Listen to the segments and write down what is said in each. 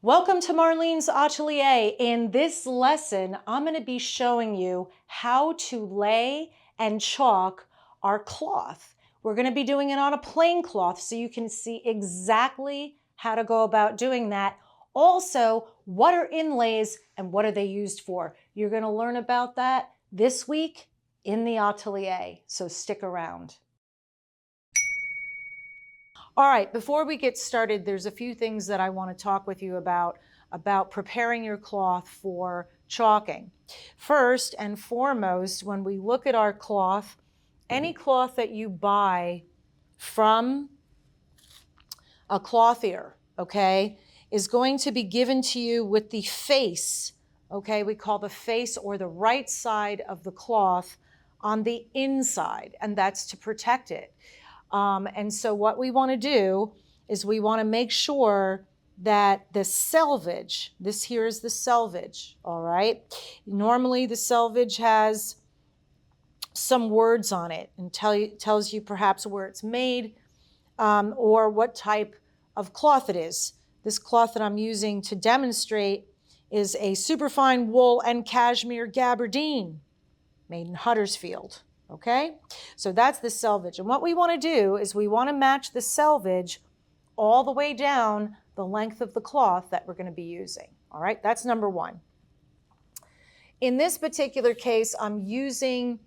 Welcome to Marlene's Atelier. In this lesson, I'm going to be showing you how to lay and chalk our cloth. We're going to be doing it on a plain cloth so you can see exactly how to go about doing that. Also, what are inlays and what are they used for? You're going to learn about that this week in the Atelier, so stick around. All right, before we get started, there's a few things that I want to talk with you about preparing your cloth for chalking. First and foremost, when we look at our cloth, any cloth that you buy from a clothier, okay, is going to be given to you with the face, okay, we call the face or the right side of the cloth on the inside, and that's to protect it. And so what we want to do is we want to make sure that the selvage, this here is the selvage, all right? Normally the selvage has some words on it and tells you perhaps where it's made or what type of cloth it is. This cloth that I'm using to demonstrate is a superfine wool and cashmere gabardine made in Huddersfield. Okay, so that's the selvage. And what we want to do is we want to match the selvage all the way down the length of the cloth that we're going to be using. All right, that's number one. In this particular case, I'm using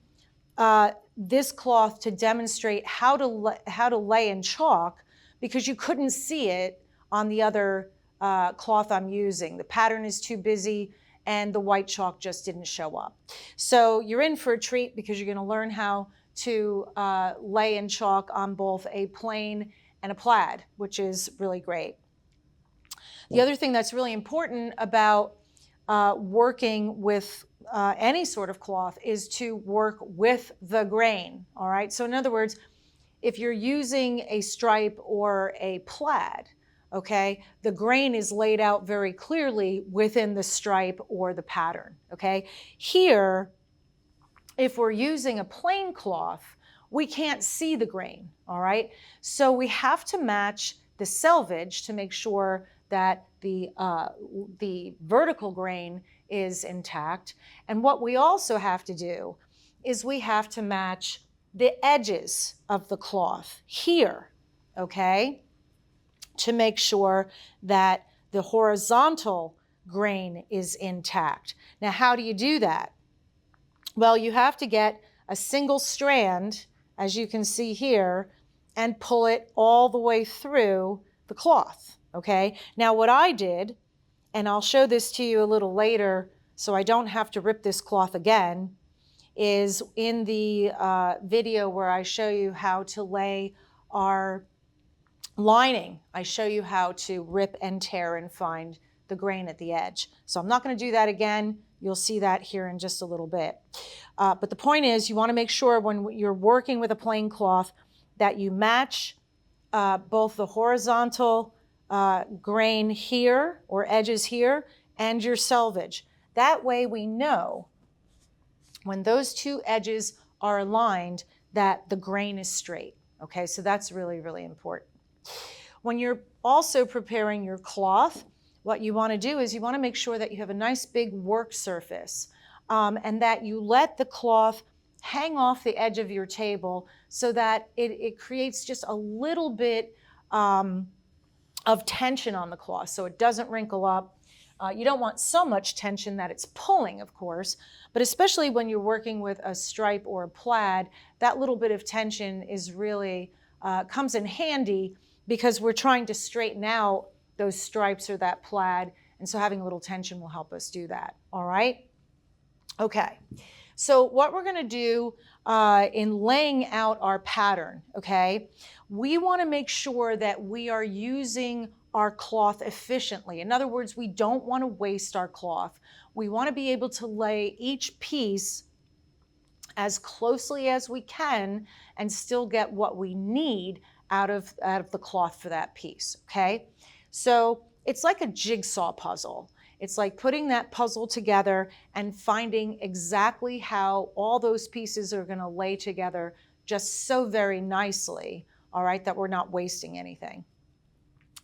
this cloth to demonstrate how to lay and chalk because you couldn't see it on the other cloth I'm using. The pattern is too busy and the white chalk just didn't show up. So you're in for a treat because you're going to learn how to lay and chalk on both a plain and a plaid, which is really great. The other thing that's really important about working with any sort of cloth is to work with the grain, all right? So in other words, if you're using a stripe or a plaid, okay, the grain is laid out very clearly within the stripe or the pattern, okay? Here, if we're using a plain cloth, we can't see the grain, all right? So we have to match the selvage to make sure that the vertical grain is intact. And what we also have to do is we have to match the edges of the cloth here, okay? To make sure that the horizontal grain is intact. Now, how do you do that? Well, you have to get a single strand, as you can see here, and pull it all the way through the cloth, okay? Now, what I did, and I'll show this to you a little later so I don't have to rip this cloth again, is in the video where I show you how to lay our lining. I show you how to rip and tear and find the grain at the edge. So I'm not going to do that again. You'll see that here in just a little bit. But the point is, you want to make sure when you're working with a plain cloth that you match both the horizontal grain here or edges here and your selvage. That way we know when those two edges are aligned that the grain is straight. Okay, so that's really, really important. When you're also preparing your cloth, what you want to do is you want to make sure that you have a nice big work surface and that you let the cloth hang off the edge of your table so that it creates just a little bit of tension on the cloth so it doesn't wrinkle up. You don't want so much tension that it's pulling, of course, but especially when you're working with a stripe or a plaid, that little bit of tension is really comes in handy because we're trying to straighten out those stripes or that plaid, and so having a little tension will help us do that, all right? Okay, so what we're gonna do in laying out our pattern, okay, we wanna make sure that we are using our cloth efficiently. In other words, we don't wanna waste our cloth. We wanna be able to lay each piece as closely as we can and still get what we need out of the cloth for that piece, okay? So it's like a jigsaw puzzle. It's like putting that puzzle together and finding exactly how all those pieces are going to lay together just so very nicely, all right, that we're not wasting anything.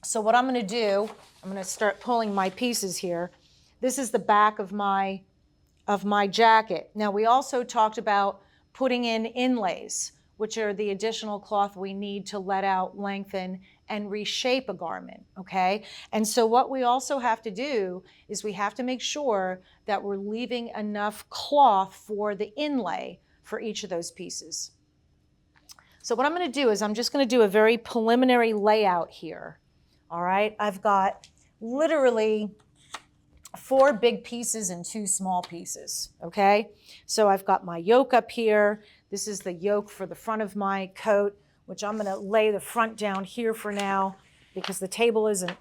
So what I'm going to do, I'm going to start pulling my pieces here. This is the back of my jacket. Now we also talked about putting in inlays, which are the additional cloth we need to let out, lengthen, and reshape a garment, okay? And so what we also have to do is we have to make sure that we're leaving enough cloth for the inlay for each of those pieces. So what I'm going to do is I'm just going to do a very preliminary layout here. All right, I've got literally 4 big pieces and 2 small pieces, okay? So I've got my yoke up here. This is the yoke for the front of my coat, which I'm going to lay the front down here for now because the table isn't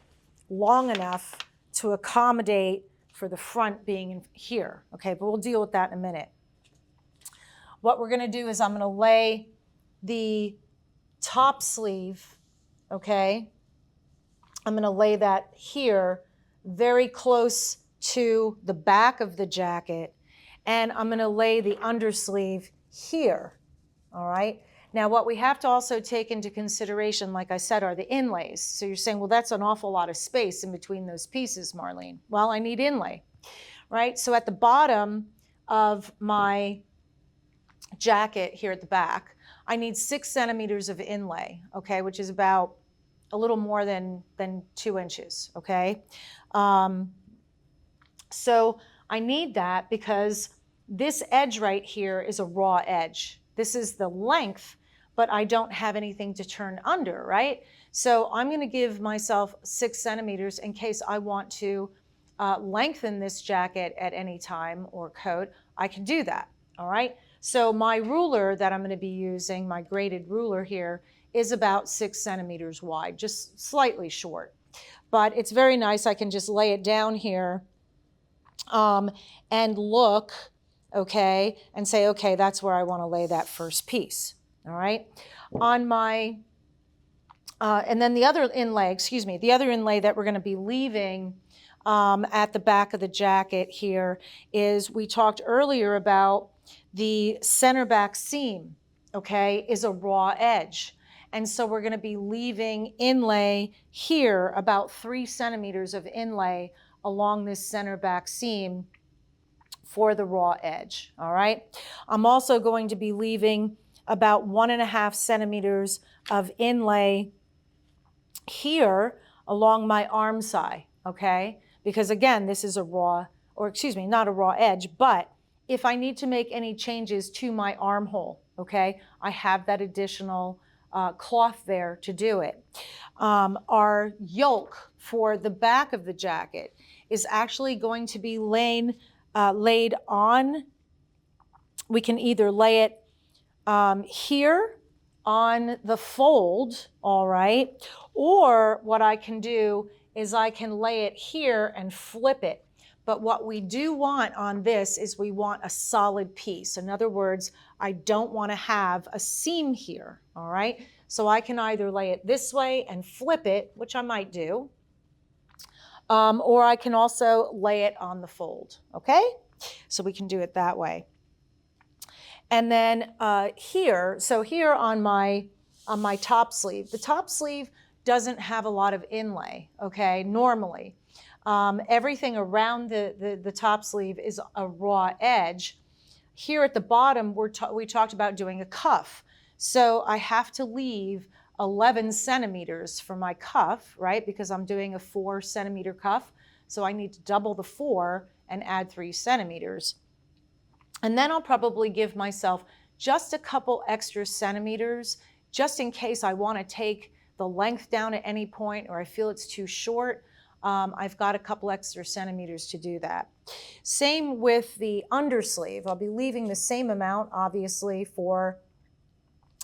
long enough to accommodate for the front being in here, okay? But we'll deal with that in a minute. What we're going to do is I'm going to lay the top sleeve, okay? I'm going to lay that here very close to the back of the jacket, and I'm going to lay the undersleeve here, all right? Now, what we have to also take into consideration, like I said, are the inlays. So you're saying, well, that's an awful lot of space in between those pieces, Marlene. Well, I need inlay, right? So at the bottom of my jacket here at the back, I need 6 centimeters of inlay, okay, which is about a little more than 2 inches, okay? So I need that because this edge right here is a raw edge. This is the length, but I don't have anything to turn under, right? So I'm going to give myself 6 centimeters in case I want to lengthen this jacket at any time or coat. I can do that, all right? So my ruler that I'm going to be using, my graded ruler here, is about 6 centimeters wide, just slightly short. But it's very nice. I can just lay it down here and look, okay, and say, okay, that's where I want to lay that first piece, all right? On my, and then the other inlay, the other inlay that we're going to be leaving at the back of the jacket here is, we talked earlier about the center back seam, okay, is a raw edge. And so we're going to be leaving inlay here, about 3 centimeters of inlay along this center back seam for the raw edge, all right? I'm also going to be leaving about 1.5 centimeters of inlay here along my arm side, okay? Because again, this is a raw, or excuse me, not a raw edge, but if I need to make any changes to my armhole, okay, I have that additional cloth there to do it. Our yoke for the back of the jacket is actually going to be laid on, we can either lay it here on the fold, all right, or what I can do is I can lay it here and flip it. But what we do want on this is we want a solid piece. In other words, I don't want to have a seam here, all right? So I can either lay it this way and flip it, which I might do, or I can also lay it on the fold, okay? So we can do it that way. And then here, so here on my top sleeve, the top sleeve doesn't have a lot of inlay, okay, normally. Everything around the top sleeve is a raw edge. Here at the bottom, we talked about doing a cuff. So I have to leave 11 centimeters for my cuff, right? Because I'm doing a 4 centimeter cuff. So I need to double the 4 and add 3 centimeters. And then I'll probably give myself just a couple extra centimeters, just in case I want to take the length down at any point or I feel it's too short. I've got a couple extra centimeters to do that. Same with the undersleeve. I'll be leaving the same amount, obviously, for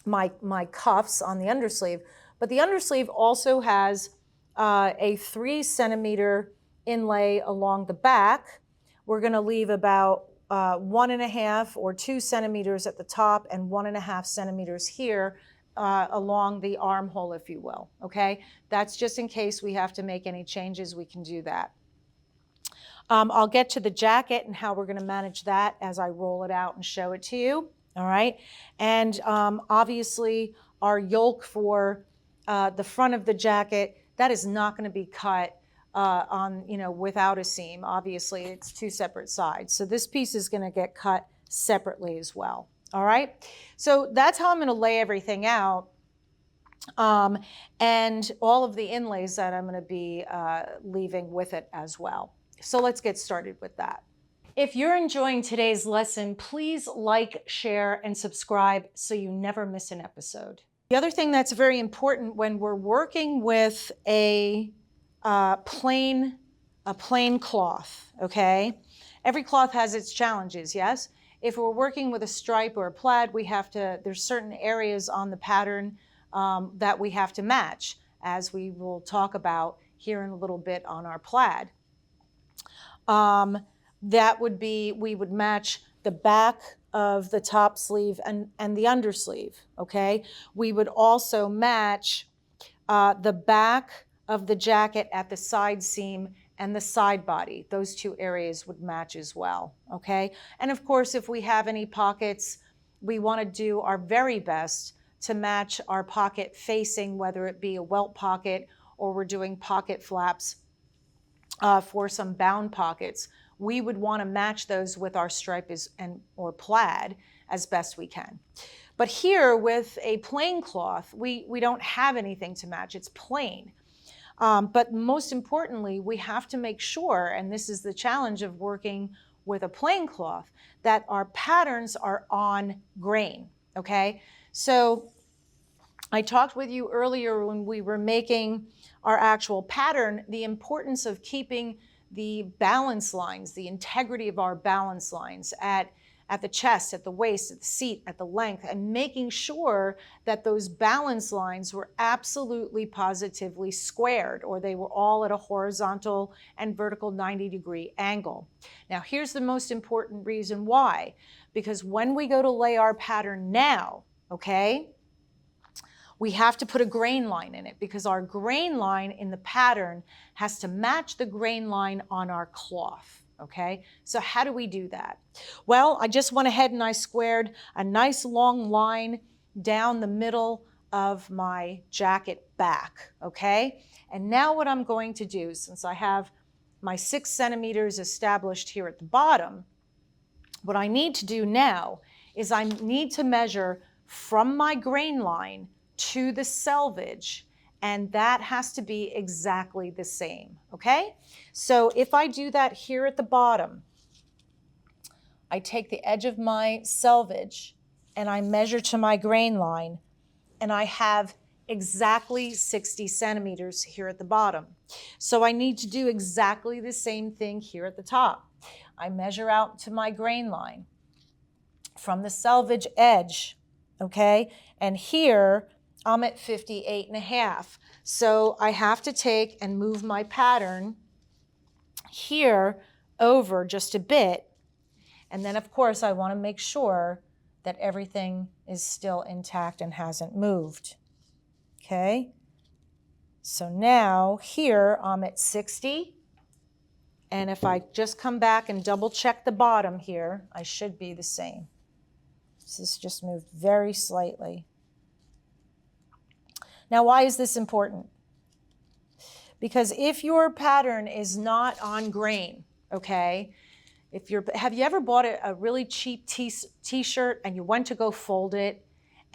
my cuffs on the undersleeve. But the undersleeve also has a 3 centimeter inlay along the back. We're going to leave about 1.5 or 2 centimeters at the top and 1.5 centimeters here along the armhole, if you will, okay? That's just in case we have to make any changes, we can do that. I'll get to the jacket and how we're going to manage that as I roll it out and show it to you, all right? And obviously our yoke for the front of the jacket, that is not going to be cut on, without a seam. Obviously, it's two separate sides. So this piece is going to get cut separately as well. All right. So that's how I'm going to lay everything out. And all of the inlays that I'm going to be leaving with it as well. So let's get started with that. If you're enjoying today's lesson, please like, share, and subscribe so you never miss an episode. The other thing that's very important when we're working with a plain cloth, okay? Every cloth has its challenges, yes? If we're working with a stripe or a plaid, there's certain areas on the pattern that we have to match, as we will talk about here in a little bit on our plaid. That would be, we would match the back of the top sleeve and the undersleeve, okay? We would also match the back of the jacket at the side seam and the side body. Those two areas would match as well, okay? And of course, if we have any pockets, we want to do our very best to match our pocket facing, whether it be a welt pocket or we're doing pocket flaps for some bound pockets. We would want to match those with our stripe or plaid as best we can. But here with a plain cloth, we don't have anything to match. It's plain. But most importantly, we have to make sure, and this is the challenge of working with a plain cloth, that our patterns are on grain, okay? So I talked with you earlier when we were making our actual pattern, the importance of keeping the balance lines, the integrity of our balance lines at the chest, at the waist, at the seat, at the length, and making sure that those balance lines were absolutely positively squared, or they were all at a horizontal and vertical 90-degree angle. Now, here's the most important reason why. Because when we go to lay our pattern now, okay, we have to put a grain line in it, because our grain line in the pattern has to match the grain line on our cloth, okay? So how do we do that? Well, I just went ahead and I squared a nice long line down the middle of my jacket back, okay? And now what I'm going to do, since I have my 6 centimeters established here at the bottom, what I need to do now is I need to measure from my grain line to the selvage, and that has to be exactly the same, okay? So if I do that here at the bottom, I take the edge of my selvage and I measure to my grain line, and I have exactly 60 centimeters here at the bottom. So I need to do exactly the same thing here at the top. I measure out to my grain line from the selvage edge, okay? And here I'm at 58.5. So I have to take and move my pattern here over just a bit. And then of course I want to make sure that everything is still intact and hasn't moved. Okay? So now here I'm at 60. And if I just come back and double check the bottom here, I should be the same. This just moved very slightly. Now, why is this important? Because if your pattern is not on grain, okay, have you ever bought a really cheap t-shirt and you went to go fold it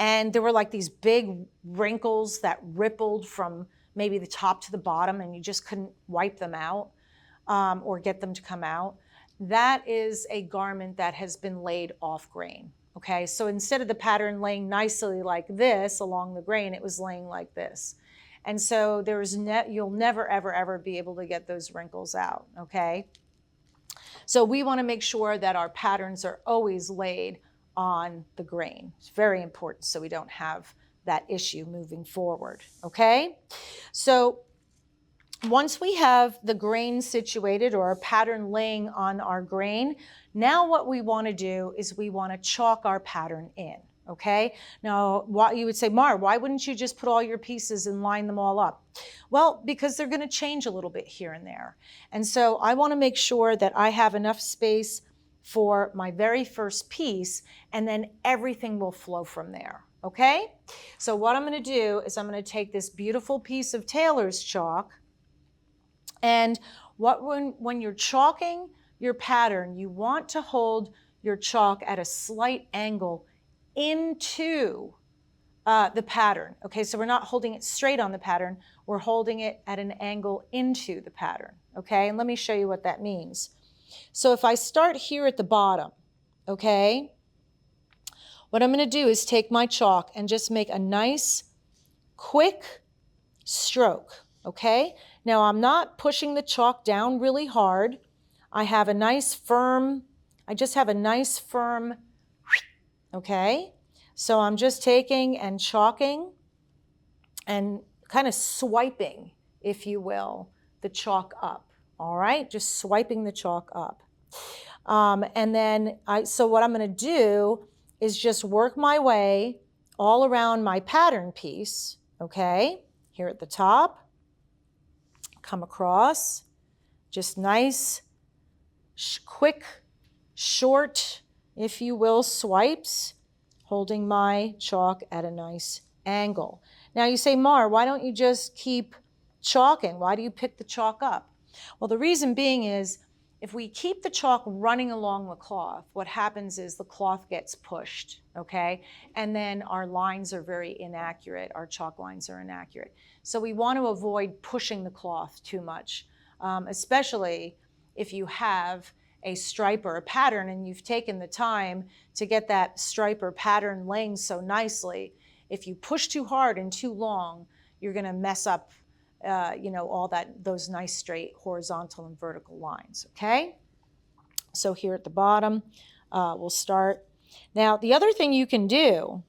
and there were like these big wrinkles that rippled from maybe the top to the bottom and you just couldn't wipe them out or get them to come out? That is a garment that has been laid off grain. Okay, so instead of the pattern laying nicely like this along the grain, it was laying like this. And so you'll never, ever, ever be able to get those wrinkles out, okay? So we want to make sure that our patterns are always laid on the grain. It's very important so we don't have that issue moving forward, okay? So once we have the grain situated or our pattern laying on our grain, now what we want to do is we want to chalk our pattern in, okay? Now, you would say, Mar, why wouldn't you just put all your pieces and line them all up? Well, because they're going to change a little bit here and there. And so I want to make sure that I have enough space for my very first piece, and then everything will flow from there, okay? So what I'm going to do is I'm going to take this beautiful piece of tailor's chalk, and when you're chalking your pattern, you want to hold your chalk at a slight angle into the pattern. Okay, so we're not holding it straight on the pattern, we're holding it at an angle into the pattern. Okay, and let me show you what that means. So if I start here at the bottom, okay, what I'm going to do is take my chalk and just make a nice quick stroke. Okay, now I'm not pushing the chalk down really hard. I have a nice firm, okay? So I'm just taking and chalking and kind of swiping, if you will, the chalk up, all right? Just swiping the chalk up. And then, so what I'm gonna do is just work my way all around my pattern piece, okay? Here at the top, come across, just nice, quick, short, if you will, swipes, holding my chalk at a nice angle. Now you say, Mar, why don't you just keep chalking? Why do you pick the chalk up? Well, the reason being is if we keep the chalk running along the cloth, what happens is the cloth gets pushed, okay? And then our lines are very inaccurate. Our chalk lines are inaccurate. So we want to avoid pushing the cloth too much, especially if you have a stripe or a pattern and you've taken the time to get that stripe or pattern laying so nicely. If you push too hard and too long, you're going to mess up all those nice straight horizontal and vertical lines, okay? So here at the bottom, we'll start. Now, the other thing you can do,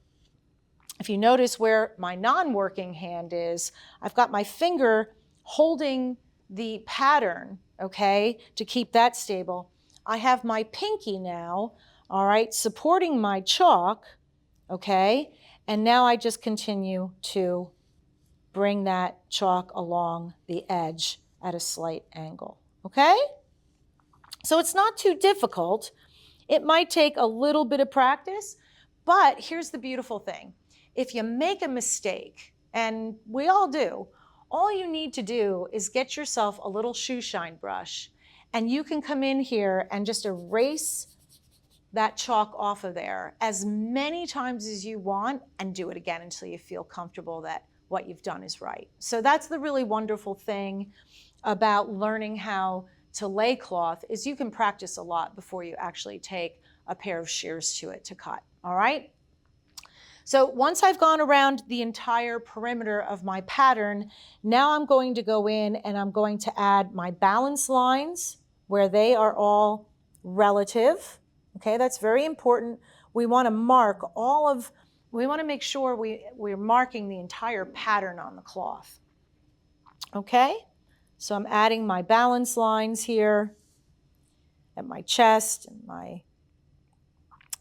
if you notice where my non-working hand is, I've got my finger holding the pattern, okay, to keep that stable. I have my pinky now, all right, supporting my chalk, okay, and now I just continue to bring that chalk along the edge at a slight angle, okay? So it's not too difficult. It might take a little bit of practice, but here's the beautiful thing. If you make a mistake, and we all do, all you need to do is get yourself a little shoe shine brush, and you can come in here and just erase that chalk off of there as many times as you want and do it again until you feel comfortable that what you've done is right. So that's the really wonderful thing about learning how to lay cloth is you can practice a lot before you actually take a pair of shears to it to cut, all right? So once I've gone around the entire perimeter of my pattern, now I'm going to go in and I'm going to add my balance lines where they are all relative. Okay, that's very important. We want to mark we want to make sure we're marking the entire pattern on the cloth. Okay, so I'm adding my balance lines here at my chest and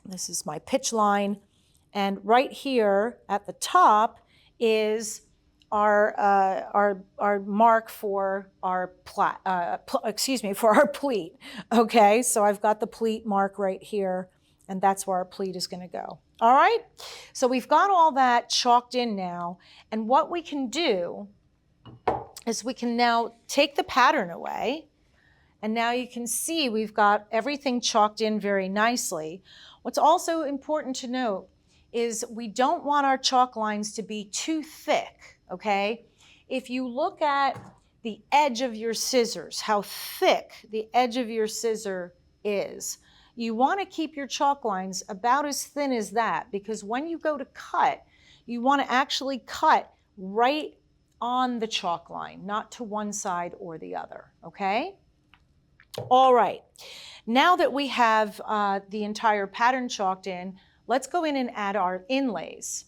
this is my pitch line. And right here at the top is our mark for our for our pleat. Okay, so I've got the pleat mark right here, and that's where our pleat is going to go. All right, so we've got all that chalked in now, and what we can do is we can now take the pattern away, and now you can see we've got everything chalked in very nicely. What's also important to note is we don't want our chalk lines to be too thick, okay? If you look at the edge of your scissors, how thick the edge of your scissor is, you want to keep your chalk lines about as thin as that, because when you go to cut, you want to actually cut right on the chalk line, not to one side or the other, okay? All right, now that we have the entire pattern chalked in, let's go in and add our inlays.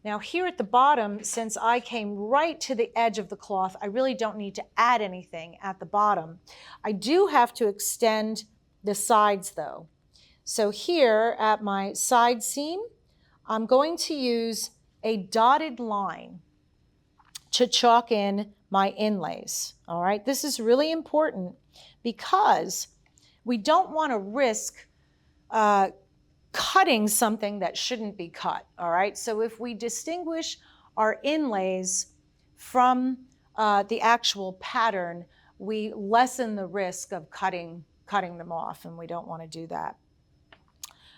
Now here at the bottom, since I came right to the edge of the cloth, I really don't need to add anything at the bottom. I do have to extend the sides though. So here at my side seam, I'm going to use a dotted line to chalk in my inlays. All right, this is really important because we don't want to risk cutting something that shouldn't be cut, all right? So if we distinguish our inlays from the actual pattern, we lessen the risk of cutting them off, and we don't want to do that.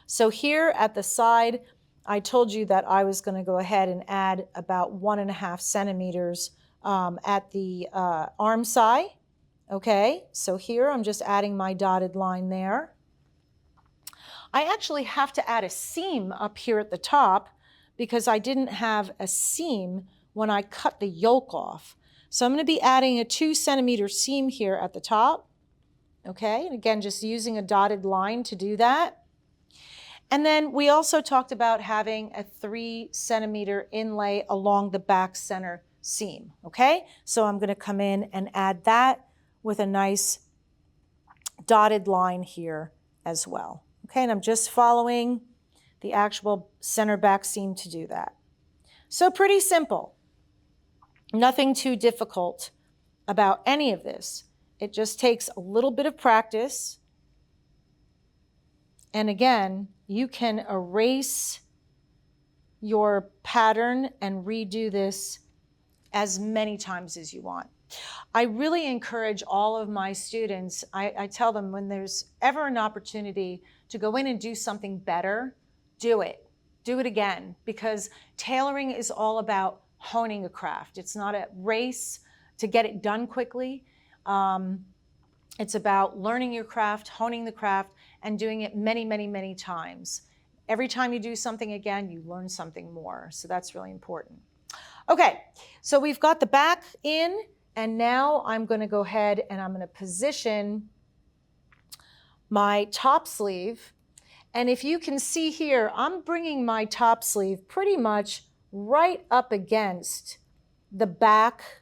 So here at the side, I told you that I was going to go ahead and add about 1.5 centimeters at the arm side. Okay, so here I'm just adding my dotted line there. I actually have to add a seam up here at the top because I didn't have a seam when I cut the yoke off. So I'm going to be adding a 2 centimeter seam here at the top. Okay, and again, just using a dotted line to do that. And then we also talked about having a 3 centimeter inlay along the back center seam. Okay, so I'm going to come in and add that with a nice dotted line here as well. Okay, and I'm just following the actual center back seam to do that. So pretty simple. Nothing too difficult about any of this. It just takes a little bit of practice. And again, you can erase your pattern and redo this as many times as you want. I really encourage all of my students, I tell them when there's ever an opportunity to go in and do something better, do it. Do it again, because tailoring is all about honing a craft. It's not a race to get it done quickly. It's about learning your craft, honing the craft, and doing it many, many, many times. Every time you do something again, you learn something more. So that's really important. Okay, so we've got the back in, and now I'm going to go ahead and I'm going to position my top sleeve. And if you can see here, I'm bringing my top sleeve pretty much right up against the back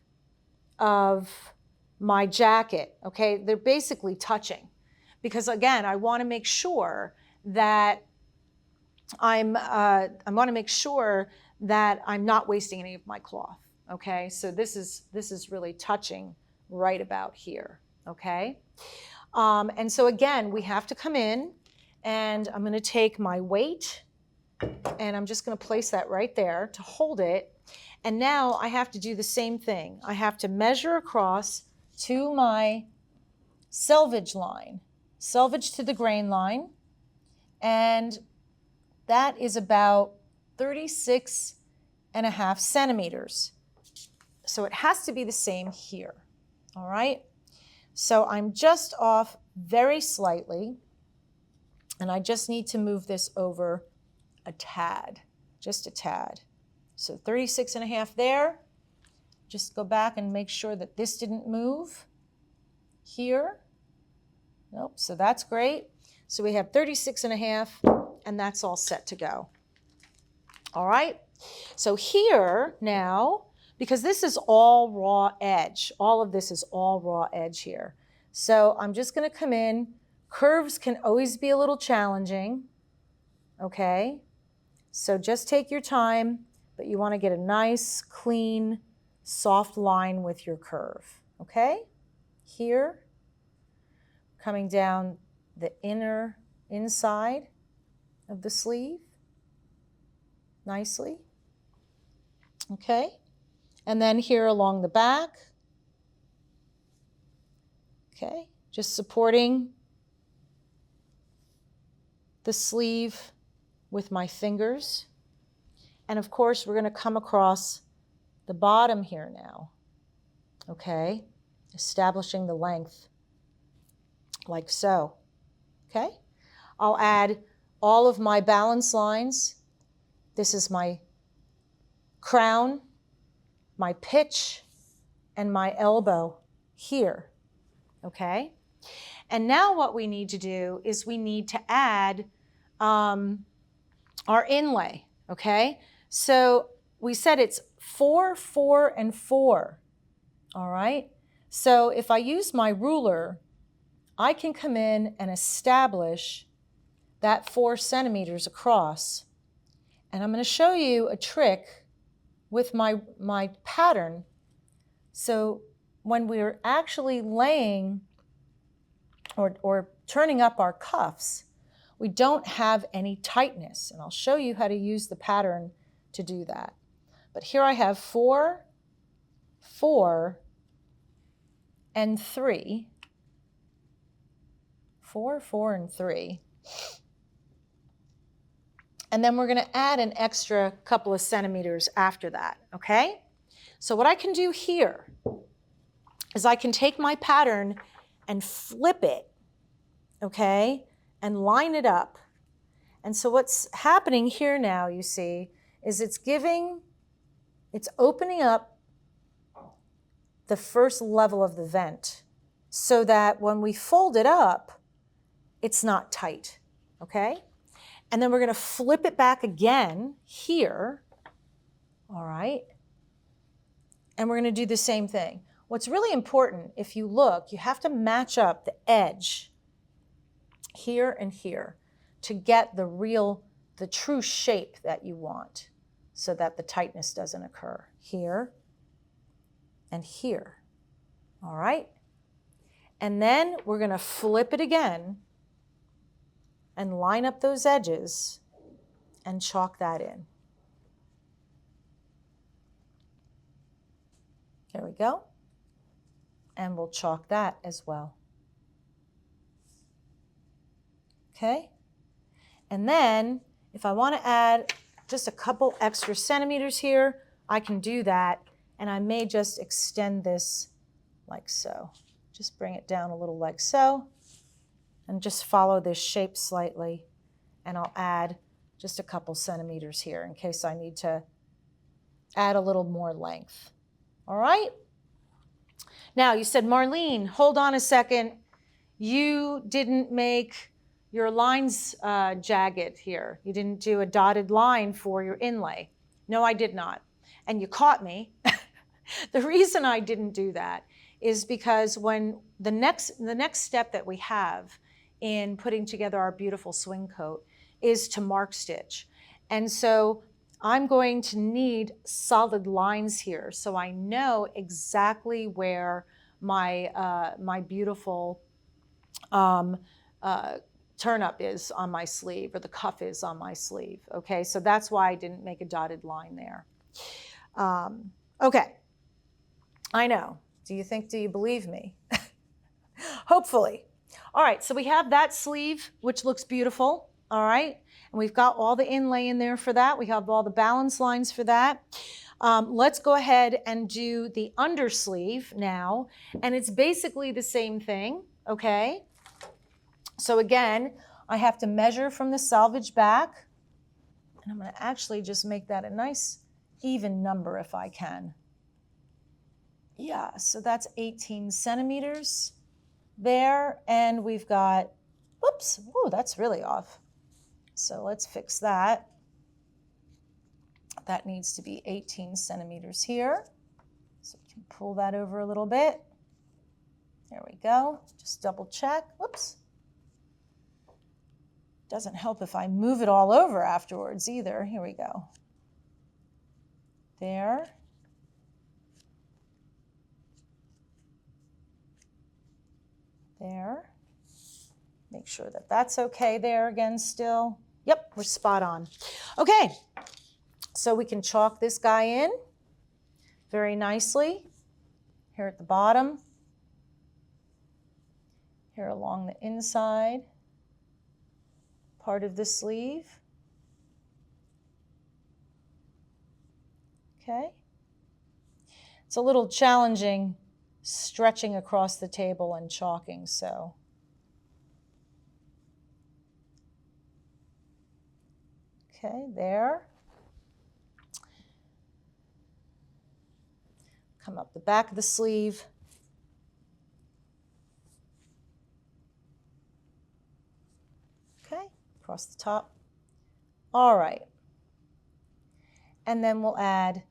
of my jacket. Okay, they're basically touching, because again, I want to make sure that I want to make sure that I'm not wasting any of my cloth. Okay, so this is really touching right about here. Okay, and so again, we have to come in, and I'm going to take my weight, and I'm just going to place that right there to hold it. And now I have to do the same thing. I have to measure across to my selvage line, selvage to the grain line, and that is about 36.5 centimeters. So it has to be the same here, all right? So I'm just off very slightly, and I just need to move this over a tad, just a tad. So 36.5 there. Just go back and make sure that this didn't move here. Nope, so that's great. So we have 36.5, and that's all set to go. All right, so here now, because this is all raw edge, all of this is all raw edge here. So I'm just going to come in. Curves can always be a little challenging, okay? So just take your time, but you want to get a nice, clean, soft line with your curve, okay? Here, coming down the inside of the sleeve, nicely, okay? And then here along the back, okay? Just supporting the sleeve with my fingers. And of course, we're going to come across the bottom here now, okay? Establishing the length, like so, okay? I'll add all of my balance lines. This is my crown, my pitch, and my elbow here, okay? And now what we need to do is we need to add our inlay, okay? So we said it's 4, 4, and 4, all right? So if I use my ruler, I can come in and establish that 4 centimeters across. And I'm going to show you a trick with my pattern. So when we're actually laying or turning up our cuffs, we don't have any tightness. And I'll show you how to use the pattern to do that. But here I have 4, 4, and 3. 4, 4, and 3. And then we're going to add an extra couple of centimeters after that, okay? So what I can do here is I can take my pattern and flip it, okay, and line it up. And so what's happening here now, you see, is it's opening up the first level of the vent so that when we fold it up, it's not tight, okay? And then we're going to flip it back again here, all right? And we're going to do the same thing. What's really important, if you look, you have to match up the edge here and here to get the true shape that you want so that the tightness doesn't occur. Here and here, all right? And then we're going to flip it again and line up those edges and chalk that in. There we go. And we'll chalk that as well. Okay? And then if I want to add just a couple extra centimeters here, I can do that. And I may just extend this like so. Just bring it down a little like so. And just follow this shape slightly. And I'll add just a couple centimeters here in case I need to add a little more length. All right? Now, you said, Marlene, hold on a second. You didn't make your lines jagged here. You didn't do a dotted line for your inlay. No, I did not. And you caught me. The reason I didn't do that is because when the next step that we have in putting together our beautiful swing coat is to mark stitch. And so I'm going to need solid lines here so I know exactly where my beautiful turn-up is on my sleeve, or the cuff is on my sleeve, okay? So that's why I didn't make a dotted line there. Okay, I know. Do you believe me? Hopefully. All right, so we have that sleeve, which looks beautiful, all right? And we've got all the inlay in there for that. We have all the balance lines for that. Let's go ahead and do the undersleeve now. And it's basically the same thing, okay? So again, I have to measure from the selvage back. And I'm going to actually just make that a nice even number if I can. Yeah, so that's 18 centimeters there. And we've got, whoops, oh, that's really off. So let's fix that. That needs to be 18 centimeters here. So we can pull that over a little bit. There we go. Just double check. Whoops. Doesn't help if I move it all over afterwards either. Here we go. There. There. Make sure that that's okay there again still. Yep, we're spot on. Okay, so we can chalk this guy in very nicely here at the bottom, here along the inside part of the sleeve. Okay. It's a little challenging stretching across the table and chalking, so. Okay, there. Come up the back of the sleeve. Okay, across the top. All right. And then we'll add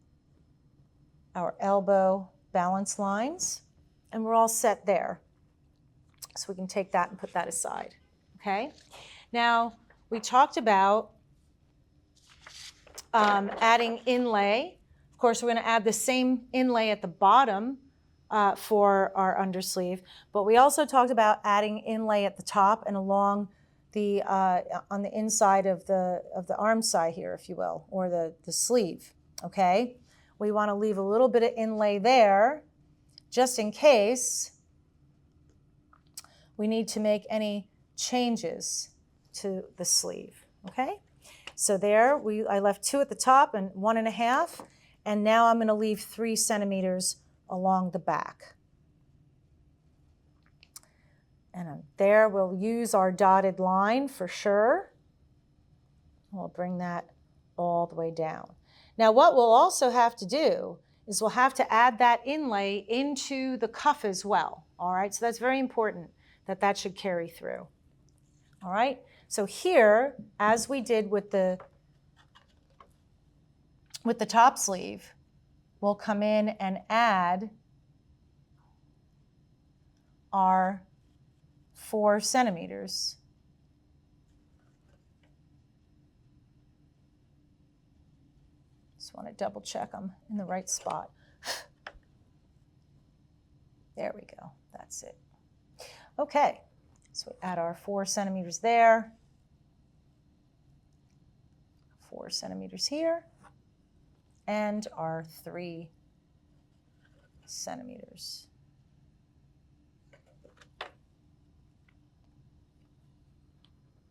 our elbow balance lines, and we're all set there. So we can take that and put that aside, okay? Now, we talked about adding inlay. Of course, we're going to add the same inlay at the bottom for our undersleeve, but we also talked about adding inlay at the top and along on the inside of the arm side here, if you will, or the sleeve, okay? We want to leave a little bit of inlay there just in case we need to make any changes to the sleeve, okay? So there, I left 2 at the top and 1.5, and now I'm going to leave 3 centimeters along the back. And there we'll use our dotted line for sure. We'll bring that all the way down. Now what we'll also have to do is we'll have to add that inlay into the cuff as well, all right? So that's very important that that should carry through, all right? So here, as we did with the top sleeve, we'll come in and add our 4 centimeters. Just want to double check I'm in the right spot. There we go, that's it. Okay, so we add our 4 centimeters there, 4 centimeters here, and our 3 centimeters.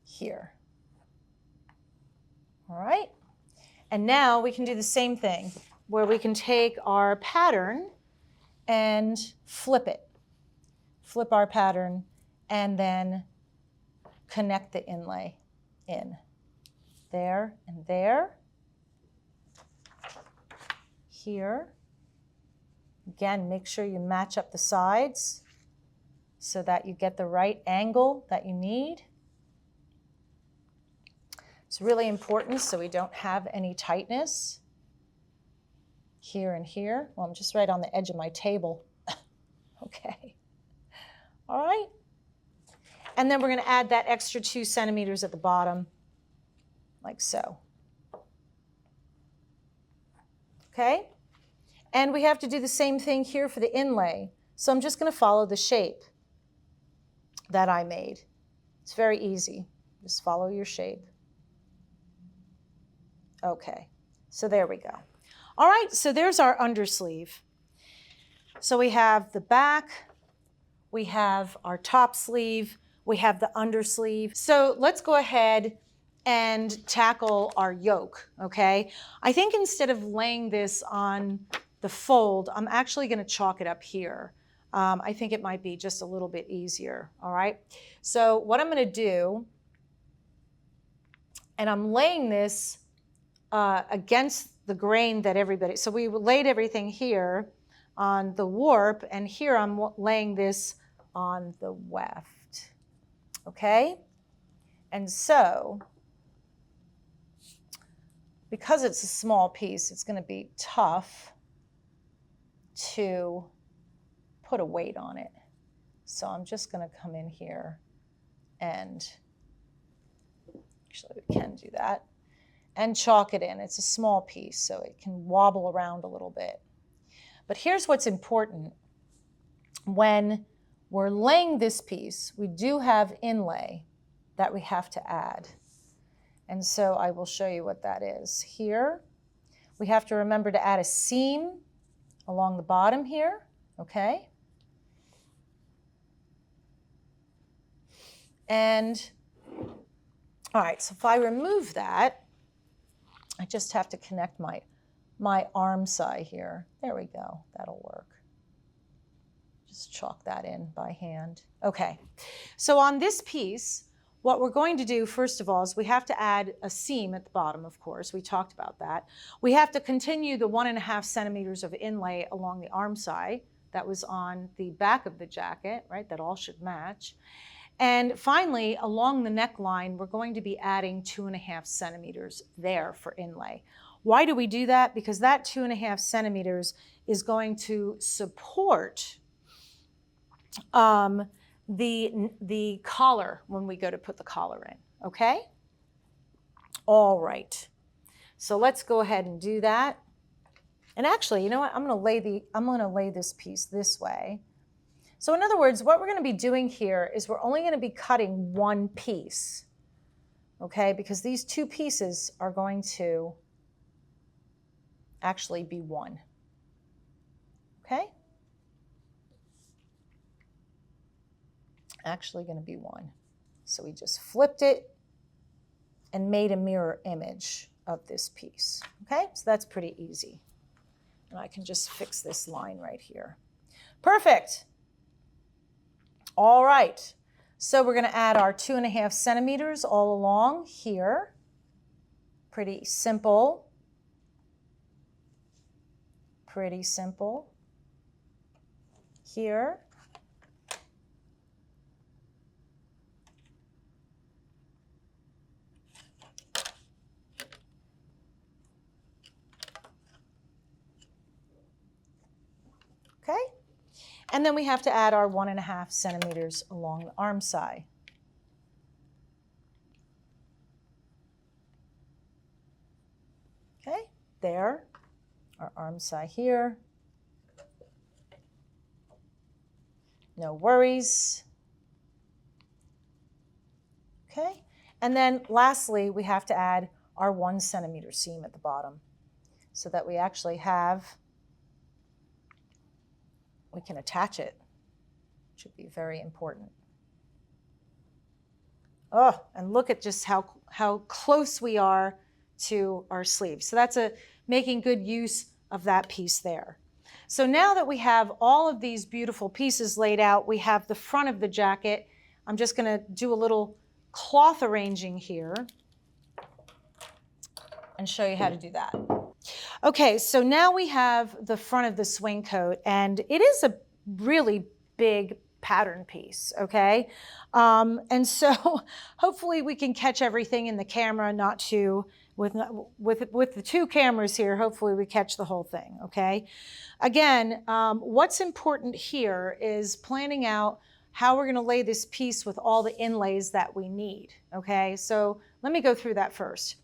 Here. All right, and now we can do the same thing where we can take our pattern and flip it. Flip our pattern and then connect the inlay in. There and there. Here. Again, make sure you match up the sides so that you get the right angle that you need. It's really important so we don't have any tightness here and here. Well, I'm just right on the edge of my table. Okay. All right. And then we're going to add that extra 2 centimeters at the bottom, like so. Okay. And we have to do the same thing here for the inlay. So I'm just going to follow the shape that I made. It's very easy. Just follow your shape. Okay, so there we go. All right, so there's our undersleeve. So we have the back, we have our top sleeve, we have the undersleeve. So let's go ahead and tackle our yoke, okay? I think instead of laying this on the fold, I'm actually gonna chalk it up here. I think it might be just a little bit easier, all right? So what I'm gonna do, and I'm laying this against the grain that everybody, so we laid everything here on the warp, and here I'm laying this on the weft, okay? And so, because it's a small piece, it's gonna be tough to put a weight on it. So I'm just gonna come in here and, actually we can do that, and chalk it in. It's a small piece, so it can wobble around a little bit. But here's what's important. When we're laying this piece, we do have inlay that we have to add. And so I will show you what that is. Here, we have to remember to add a seam along the bottom here, okay? And, all right, so if I remove that, I just have to connect my arm side here. There we go, that'll work. Just chalk that in by hand. Okay, so on this piece, what we're going to do first of all is we have to add a seam at the bottom, of course, we talked about that. We have to continue the 1.5 centimeters of inlay along the arm side that was on the back of the jacket, right? That all should match. And finally, along the neckline, we're going to be adding 2.5 centimeters there for inlay. Why do we do that? Because that 2.5 centimeters is going to support the collar when we go to put the collar in, okay? All right, so let's go ahead and do that. And actually, you know what? I'm gonna lay this piece this way. So in other words, what we're gonna be doing here is we're only gonna be cutting one piece, okay? Because these two pieces are going to actually be one, okay? Actually going to be one. So we just flipped it and made a mirror image of this piece, okay? So that's pretty easy. And I can just fix this line right here. Perfect. All right. So we're going to add our 2.5 centimeters all along here. Pretty simple. Pretty simple. Here. Okay. And then we have to add our 1.5 centimeters along the arm side. Okay, there, our arm side here. No worries. Okay, and then lastly, we have to add our 1 centimeter seam at the bottom so that we actually have, we can attach it, which would be very important. Oh, and look at just how close we are to our sleeve. So that's making good use of that piece there. So now that we have all of these beautiful pieces laid out, we have the front of the jacket. I'm just going to do a little cloth arranging here and show you how to do that. Okay, so now we have the front of the swing coat, and it is a really big pattern piece, okay? And so hopefully we can catch everything in the camera, not too, with the two cameras here, hopefully we catch the whole thing, okay? Again, what's important here is planning out how we're gonna lay this piece with all the inlays that we need, okay? So let me go through that first.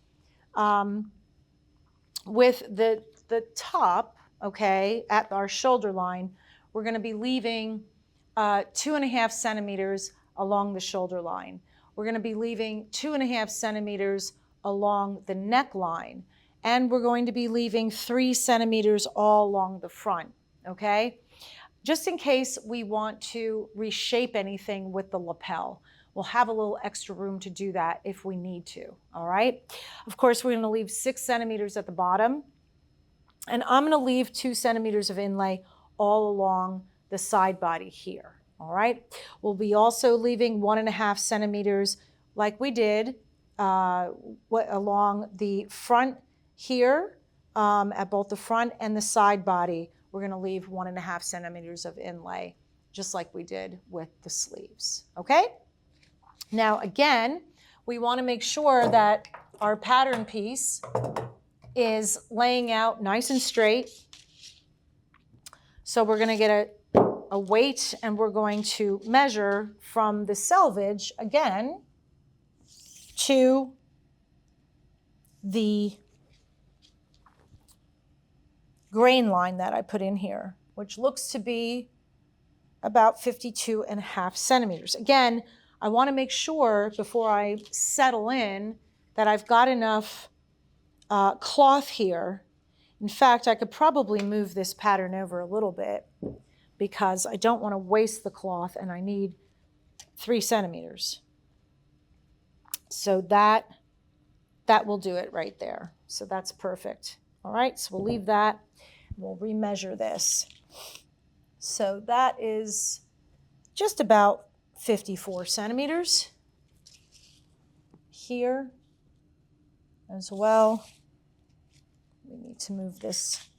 With the top, okay, at our shoulder line, we're gonna be leaving 2.5 centimeters along the shoulder line. We're going to be leaving 2.5 centimeters along the neckline, and we're going to be leaving 3 centimeters all along the front, okay? Just in case we want to reshape anything with the lapel. We'll have a little extra room to do that if we need to, all right? Of course, we're going to leave 6 centimeters at the bottom, and I'm going to leave 2 centimeters of inlay all along the side body here, all right? We'll be also leaving 1.5 centimeters like we did along the front here at both the front and the side body. We're gonna leave 1.5 centimeters of inlay, just like we did with the sleeves, okay? Now again, we wanna make sure that our pattern piece is laying out nice and straight. So we're gonna get a weight, and we're going to measure from the selvage again to the grain line that I put in here, which looks to be about 52.5 centimeters. Again, I want to make sure before I settle in that I've got enough cloth here. In fact, I could probably move this pattern over a little bit because I don't want to waste the cloth, and I need 3 centimeters. So that will do it right there. So that's perfect. All right, so we'll leave that. We'll remeasure this. So that is just about 54 centimeters here as well. We need to move this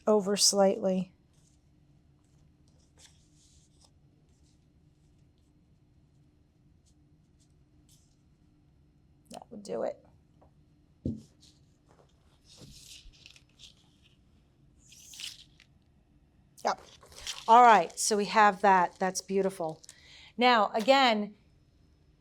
over slightly. That would do it. Yep. All right, so we have that. That's beautiful. Now, again,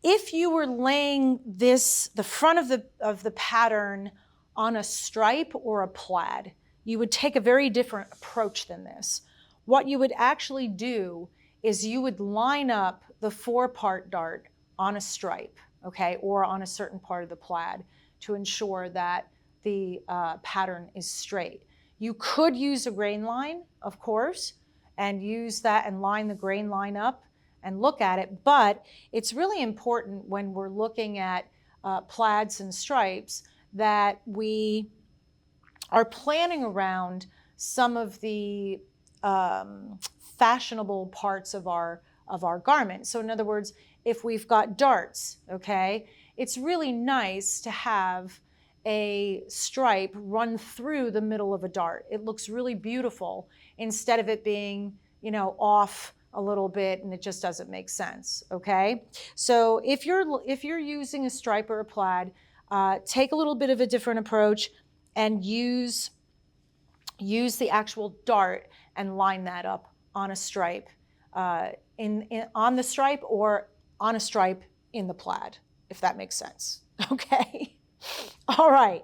if you were laying this, the front of the pattern on a stripe or a plaid, you would take a very different approach than this. What you would actually do is you would line up the 4-part dart on a stripe, okay, or on a certain part of the plaid to ensure that the pattern is straight. You could use a grain line, of course, and use that and line the grain line up and look at it, but it's really important when we're looking at plaids and stripes that we are planning around some of the fashionable parts of our garment. So in other words, if we've got darts, okay, it's really nice to have a stripe run through the middle of a dart. It looks really beautiful instead of it being, you know, off a little bit and it just doesn't make sense, okay? So if you're using a stripe or a plaid, take a little bit of a different approach and use the actual dart and line that up on a stripe, on the stripe or on a stripe in the plaid, if that makes sense, okay? All right,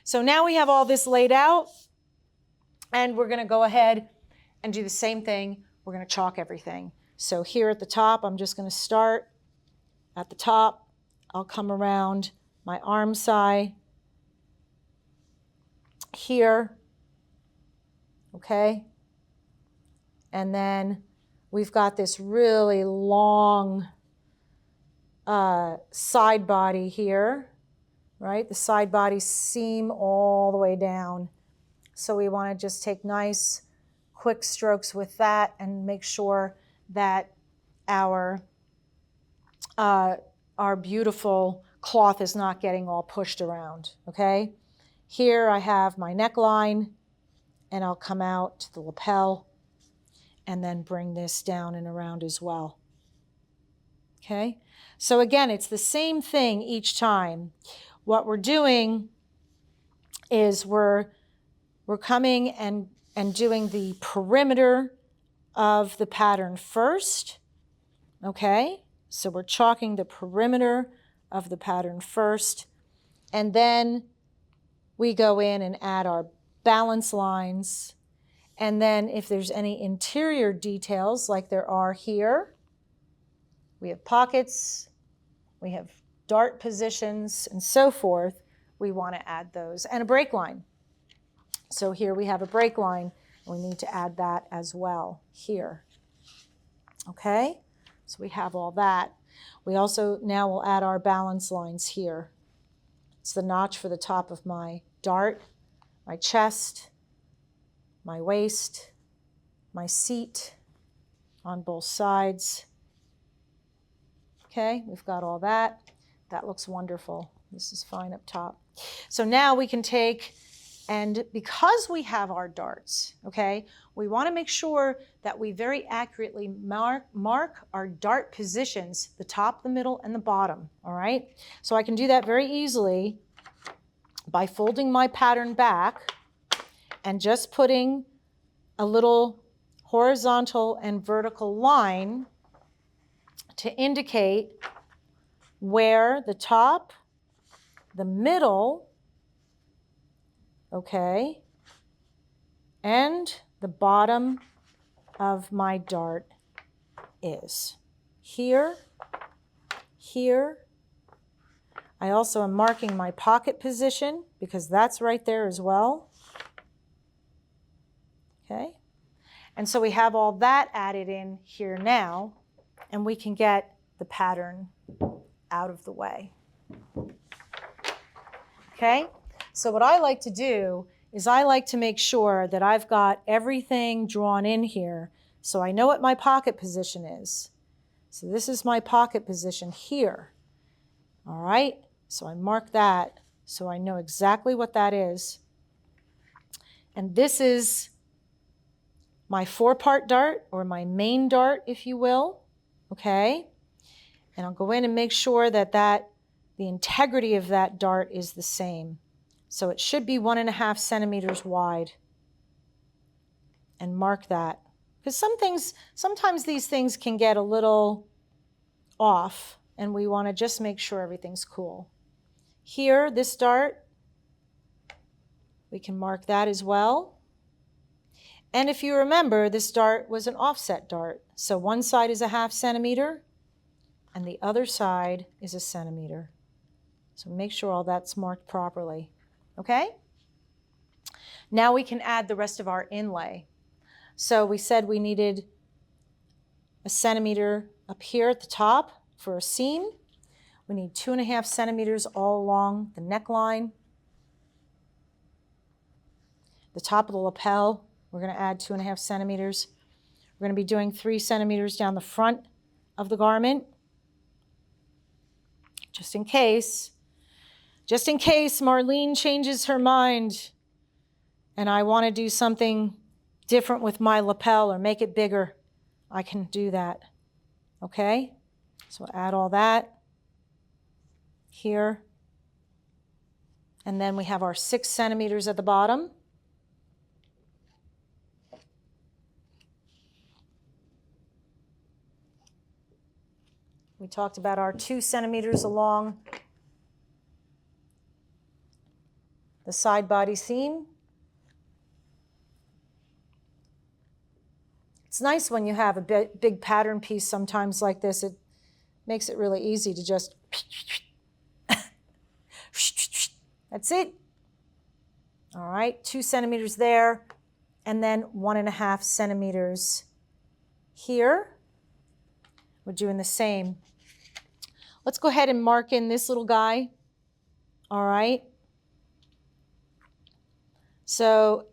so now we have all this laid out and we're gonna go ahead and do the same thing. We're gonna chalk everything. So here at the top, I'm just gonna start at the top. I'll come around my arm side here, okay? And then we've got this really long side body here, right? The side body seam all the way down. So we want to just take nice, quick strokes with that and make sure that our beautiful cloth is not getting all pushed around, okay? Here I have my neckline, and I'll come out to the lapel and then bring this down and around as well, okay? So again, it's the same thing each time. What we're doing is we're coming and doing the perimeter of the pattern first, okay? So we're chalking the perimeter of the pattern first, and then we go in and add our balance lines. And then if there's any interior details like there are here, we have pockets, we have dart positions and so forth, we want to add those. And a break line. So here we have a break line, and we need to add that as well here. Okay, so we have all that. We also now will add our balance lines here. It's the notch for the top of my dart, my chest, my waist, my seat on both sides. Okay, we've got all that. That looks wonderful. This is fine up top. So now we can take, and because we have our darts, okay, we want to make sure that we very accurately mark our dart positions, the top, the middle, and the bottom, all right? So I can do that very easily by folding my pattern back and just putting a little horizontal and vertical line to indicate where the top, the middle, okay, and the bottom of my dart is. Here, here. I also am marking my pocket position because that's right there as well. Okay, and so we have all that added in here now, and we can get the pattern out of the way. Okay, so what I like to do is I like to make sure that I've got everything drawn in here so I know what my pocket position is. So this is my pocket position here. All right, so I mark that so I know exactly what that is. And this is my 4-part dart, or my main dart, if you will, okay? And I'll go in and make sure that the integrity of that dart is the same. So it should be 1.5 centimeters wide. And mark that. Because sometimes these things can get a little off, and we want to just make sure everything's cool. Here, this dart, we can mark that as well. And if you remember, this dart was an offset dart. So one side is 0.5 centimeter, and the other side is 1 centimeter. So make sure all that's marked properly, okay? Now we can add the rest of our inlay. So we said we needed 1 centimeter up here at the top for a seam. We need 2.5 centimeters all along the neckline. The top of the lapel, we're going to add 2.5 centimeters. We're going to be doing 3 centimeters down the front of the garment, just in case Marlene changes her mind and I want to do something different with my lapel or make it bigger. I can do that, okay? So add all that here. And then we have our 6 centimeters at the bottom. We talked about our 2 centimeters along the side body seam. It's nice when you have a big pattern piece sometimes like this. It makes it really easy to just, that's it. All right, 2 centimeters there, and then 1.5 centimeters here. We're doing the same. Let's go ahead and mark in this little guy. All right. So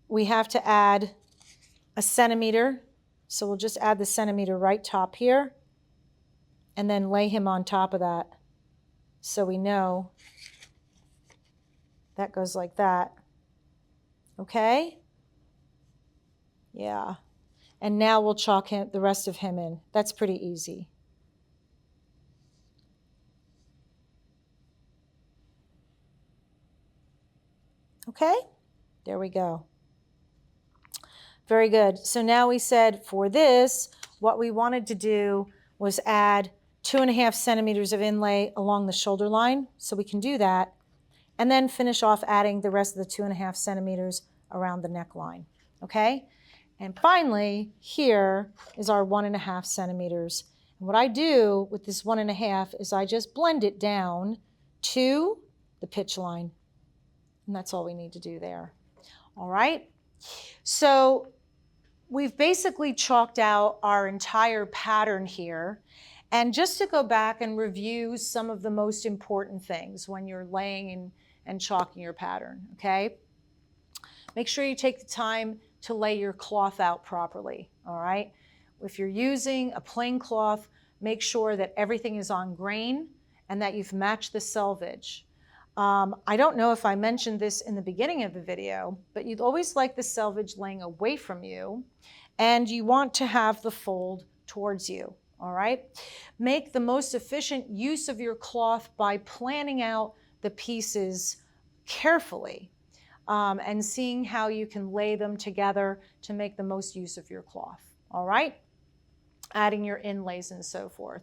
we have to add 1 centimeter. So we'll just add the centimeter right top here and then lay him on top of that. So we know that goes like that. Okay? Yeah. And now we'll chalk the rest of him in. That's pretty easy. Okay? There we go. Very good. So now we said for this, what we wanted to do was add 2.5 centimeters of inlay along the shoulder line. So we can do that. And then finish off adding the rest of the 2.5 centimeters around the neckline. Okay? And finally, here is our 1.5 centimeters. And what I do with this 1.5 is I just blend it down to the pitch line. And that's all we need to do there. All right? So we've basically chalked out our entire pattern here. And just to go back and review some of the most important things when you're laying and chalking your pattern, okay? Make sure you take the time to lay your cloth out properly, all right? If you're using a plain cloth, make sure that everything is on grain and that you've matched the selvage. I don't know if I mentioned this in the beginning of the video, but you'd always like the selvage laying away from you, and you want to have the fold towards you, all right? Make the most efficient use of your cloth by planning out the pieces carefully and seeing how you can lay them together to make the most use of your cloth, all right? Adding your inlays and so forth.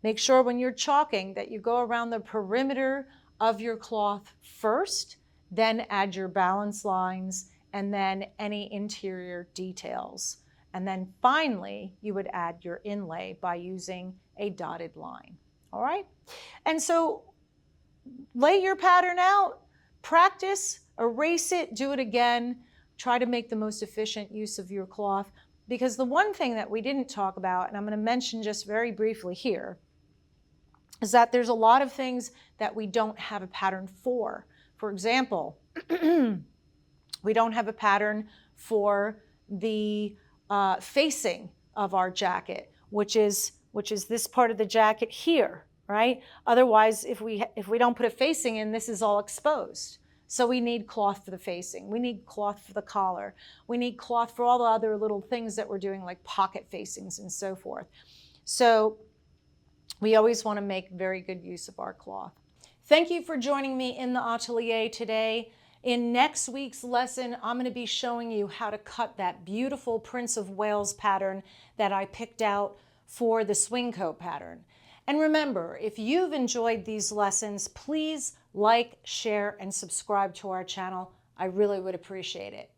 Make sure when you're chalking that you go around the perimeter of your cloth first, then add your balance lines, and then any interior details. And then finally, you would add your inlay by using a dotted line, all right? And so lay your pattern out, practice, erase it, do it again, try to make the most efficient use of your cloth, because the one thing that we didn't talk about, and I'm going to mention just very briefly here, is that there's a lot of things that we don't have a pattern for. For example, we don't have a pattern for the facing of our jacket, which is this part of the jacket here, right? Otherwise, if we don't put a facing in, this is all exposed. So we need cloth for the facing. We need cloth for the collar. We need cloth for all the other little things that we're doing, like pocket facings and so forth. So we always want to make very good use of our cloth. Thank you for joining me in the atelier today. In next week's lesson, I'm going to be showing you how to cut that beautiful Prince of Wales pattern that I picked out for the swing coat pattern. And remember, if you've enjoyed these lessons, please like, share, and subscribe to our channel. I really would appreciate it.